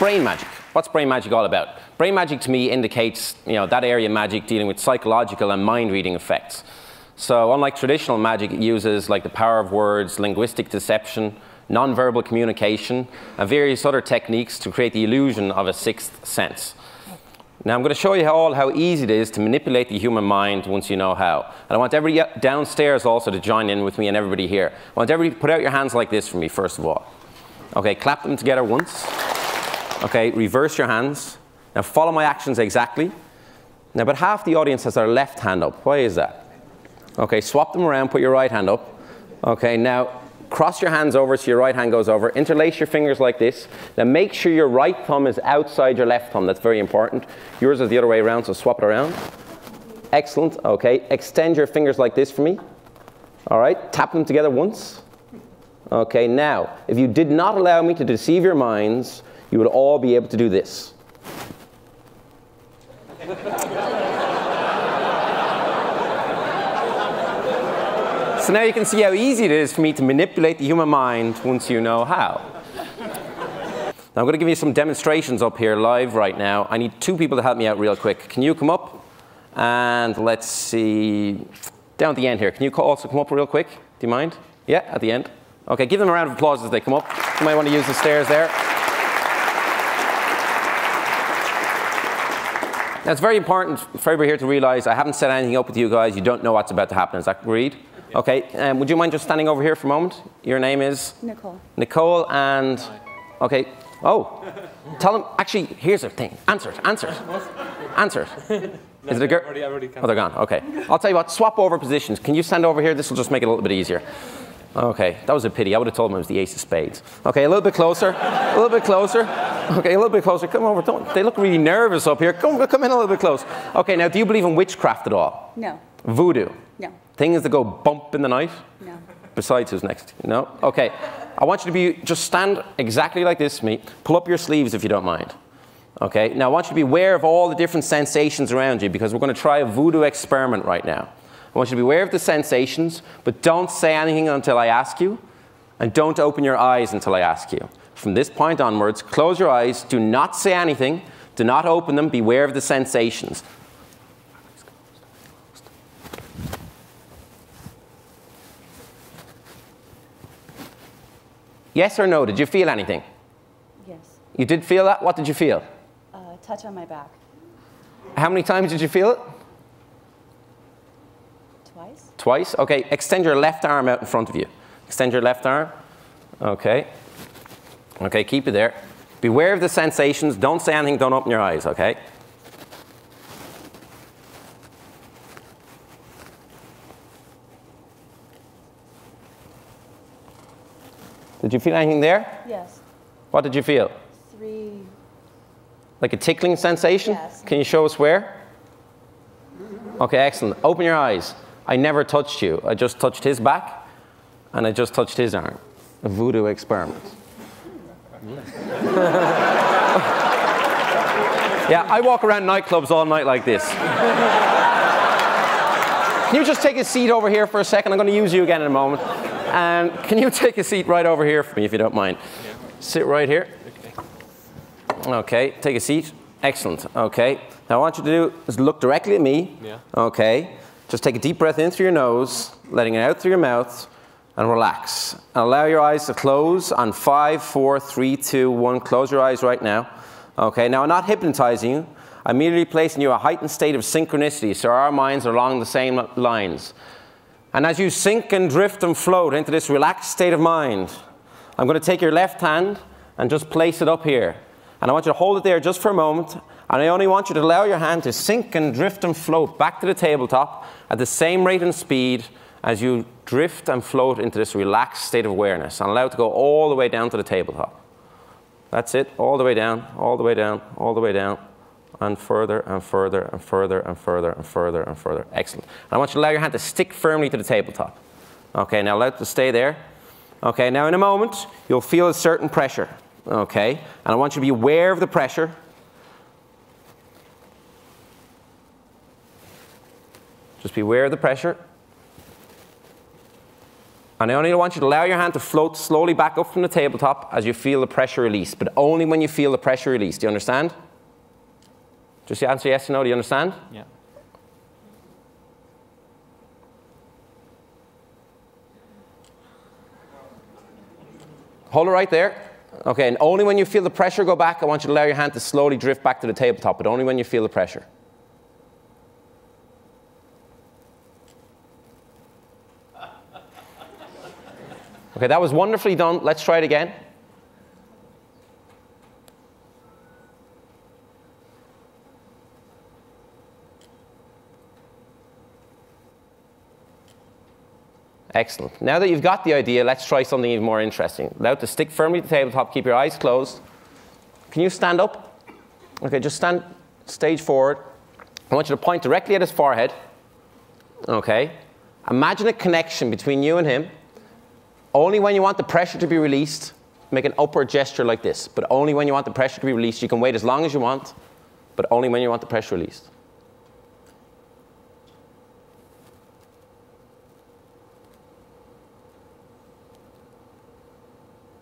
brain magic. What's brain magic all about? Brain magic to me indicates, that area of magic dealing with psychological and mind-reading effects. So unlike traditional magic, it uses like the power of words, linguistic deception, non-verbal communication, and various other techniques to create the illusion of a sixth sense. Now I'm going to show you how easy it is to manipulate the human mind once you know how. And I want everybody downstairs also to join in with me and everybody here. I want everybody to put out your hands like this for me first of all. Okay, clap them together once. Okay, reverse your hands. Now follow my actions exactly. Now about half the audience has their left hand up. Why is that? Okay, swap them around, put your right hand up. Okay, now cross your hands over so your right hand goes over. Interlace your fingers like this. Now make sure your right thumb is outside your left thumb. That's very important. Yours is the other way around, so swap it around. Excellent. Okay, extend your fingers like this for me. All right, tap them together once. Okay, now, if you did not allow me to deceive your minds, you would all be able to do this. So now you can see how easy it is for me to manipulate the human mind once you know how. Now I'm going to give you some demonstrations up here live right now. I need two people to help me out real quick. Can you come up? And let's see, down at the end here. Can you also come up real quick? Do you mind? Yeah, at the end. Okay, give them a round of applause as they come up. You might want to use the stairs there. Now it's very important for everybody here to realize I haven't set anything up with you guys. You don't know what's about to happen. Is that agreed? Okay, would you mind just standing over here for a moment? Your name is? Nicole. Nicole and, okay, oh, tell them, actually, here's the thing, answer it. Is it a girl? Oh, they're gone, okay. I'll tell you what, swap over positions. Can you stand over here? This will just make it a little bit easier. Okay, that was a pity. I would have told them it was the ace of spades. Okay, a little bit closer, a little bit closer. Okay, a little bit closer, come over, they look really nervous up here. Come in a little bit close. Okay, now do you believe in witchcraft at all? No. Voodoo? No. Things that go bump in the night? No. Besides who's next? No? Okay. I want you to just stand exactly like this to me. Pull up your sleeves if you don't mind. Okay? Now I want you to be aware of all the different sensations around you because we're going to try a voodoo experiment right now. I want you to be aware of the sensations, but don't say anything until I ask you, and don't open your eyes until I ask you. From this point onwards, close your eyes, do not say anything, do not open them, beware of the sensations. Yes or no? Did you feel anything? Yes. You did feel that? What did you feel? Touch on my back. How many times did you feel it? Twice. Twice? Okay, extend your left arm out in front of you. Extend your left arm. Okay. Okay, keep it there. Beware of the sensations. Don't say anything. Don't open your eyes, okay? Did you feel anything there? Yes. What did you feel? 3. Like a tickling sensation? Yes. Can you show us where? Okay, excellent. Open your eyes. I never touched you. I just touched his back, and I just touched his arm. A voodoo experiment. Yeah, I walk around nightclubs all night like this. Can you just take a seat over here for a second? I'm going to use you again in a moment. And can you take a seat right over here for me, if you don't mind? Yeah. Sit right here. Okay, take a seat. Excellent. Okay. Now, what I want you to do is look directly at me. Yeah. Okay. Just take a deep breath in through your nose, letting it out through your mouth, and relax. And allow your eyes to close on 5, 4, 3, 2, 1. Close your eyes right now. Okay. Now, I'm not hypnotizing you. I'm merely placing you in a heightened state of synchronicity, so our minds are along the same lines. And as you sink and drift and float into this relaxed state of mind, I'm going to take your left hand and just place it up here. And I want you to hold it there just for a moment. And I only want you to allow your hand to sink and drift and float back to the tabletop at the same rate and speed as you drift and float into this relaxed state of awareness. And allow it to go all the way down to the tabletop. That's it. All the way down, all the way down, all the way down. And further and further and further and further and further and further. Excellent. And I want you to allow your hand to stick firmly to the tabletop. Okay, now allow it to stay there. Okay, now in a moment, you'll feel a certain pressure. Okay, and I want you to be aware of the pressure. Just be aware of the pressure. And I only want you to allow your hand to float slowly back up from the tabletop as you feel the pressure release, but only when you feel the pressure release. Do you understand? Just answer yes or no. Do you understand? Yeah. Hold it right there. Okay, and only when you feel the pressure go back, I want you to allow your hand to slowly drift back to the tabletop, but only when you feel the pressure. Okay, that was wonderfully done. Let's try it again. Excellent. Now that you've got the idea, let's try something even more interesting. Allow it to stick firmly to the tabletop. Keep your eyes closed. Can you stand up? Okay, just stand stage forward. I want you to point directly at his forehead. Okay. Imagine a connection between you and him. Only when you want the pressure to be released, make an upward gesture like this. But only when you want the pressure to be released. You can wait as long as you want, but only when you want the pressure released.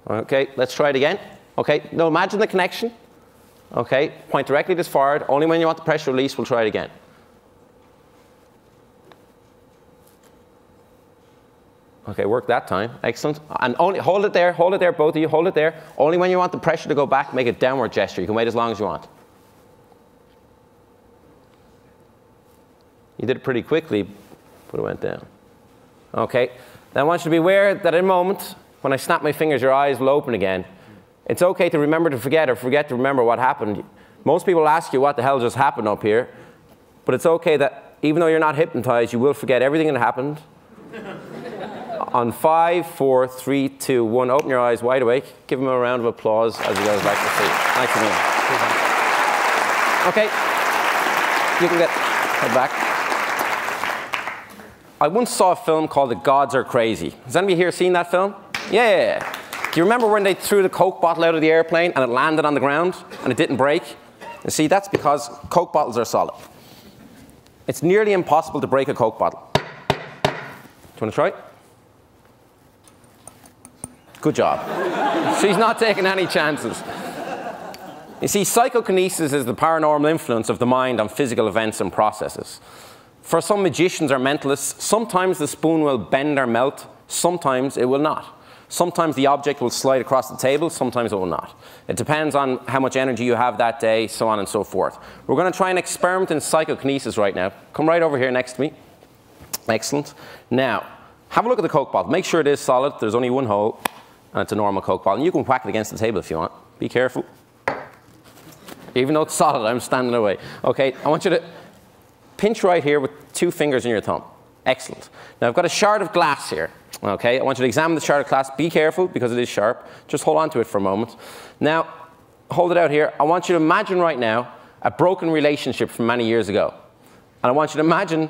Okay, let's try it again. Okay, now imagine the connection. Okay, point directly to his forehead. Only when you want the pressure release, we'll try it again. Okay, work that time. Excellent. And only hold it there, both of you, hold it there. Only when you want the pressure to go back, make a downward gesture. You can wait as long as you want. You did it pretty quickly, but it went down. Okay, now I want you to be aware that in a moment, when I snap my fingers, your eyes will open again. It's okay to remember to forget or forget to remember what happened. Most people ask you what the hell just happened up here, but it's okay that even though you're not hypnotized, you will forget everything that happened. On 5, 4, 3, 2, 1, open your eyes wide awake. Give him a round of applause as he goes back to sleep. Thanks a million. Okay, you can head back. I once saw a film called The Gods Are Crazy. Has anybody here seen that film? Yeah. Do you remember when they threw the Coke bottle out of the airplane and it landed on the ground and it didn't break? You see, that's because Coke bottles are solid. It's nearly impossible to break a Coke bottle. Do you want to try it? Good job. She's not taking any chances. You see, psychokinesis is the paranormal influence of the mind on physical events and processes. For some magicians or mentalists, sometimes the spoon will bend or melt, sometimes it will not. Sometimes the object will slide across the table, sometimes it will not. It depends on how much energy you have that day, so on and so forth. We're going to try an experiment in psychokinesis right now. Come right over here next to me. Excellent. Now, have a look at the Coke bottle. Make sure it is solid. There's only one hole, and it's a normal Coke bottle. And you can whack it against the table if you want. Be careful. Even though it's solid, I'm standing away. Okay, I want you to pinch right here with 2 fingers in your thumb. Excellent. Now, I've got a shard of glass here. Okay, I want you to examine the shard of glass. Be careful, because it is sharp. Just hold on to it for a moment. Now, hold it out here. I want you to imagine right now a broken relationship from many years ago. And I want you to imagine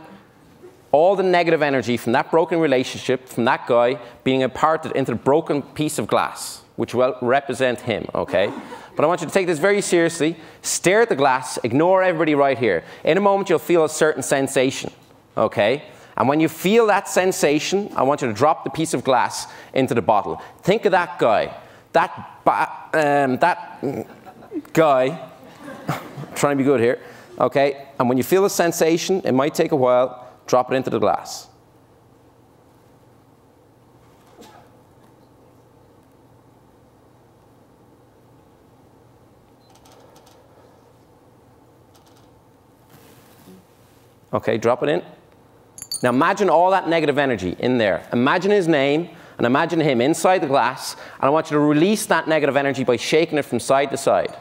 all the negative energy from that broken relationship, from that guy, being imparted into the broken piece of glass, which will represent him, okay? But I want you to take this very seriously. Stare at the glass. Ignore everybody right here. In a moment, you'll feel a certain sensation, okay? And when you feel that sensation, I want you to drop the piece of glass into the bottle. Think of that guy. That guy. Trying to be good here. Okay? And when you feel the sensation, it might take a while, drop it into the glass. Okay, drop it in. Now imagine all that negative energy in there. Imagine his name and imagine him inside the glass, and I want you to release that negative energy by shaking it from side to side.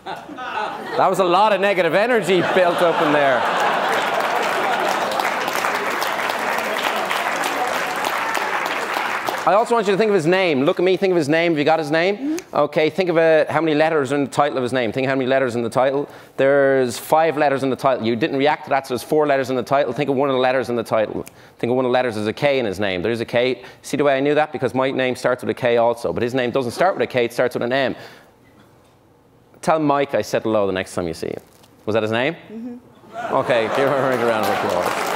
That was a lot of negative energy built up in there. I also want you to think of his name. Look at me, think of his name. Have you got his name? Mm-hmm. Okay, think of how many letters are in the title of his name. Think how many letters in the title. There's 5 letters in the title. You didn't react to that, so there's 4 letters in the title. Think of one of the letters in the title. Think of one of the letters as a K in his name. There's a K. See the way I knew that? Because my name starts with a K also. But his name doesn't start with a K, it starts with an M. Tell Mike I said hello the next time you see him. Was that his name? Mm-hmm. Okay, give him a round of applause.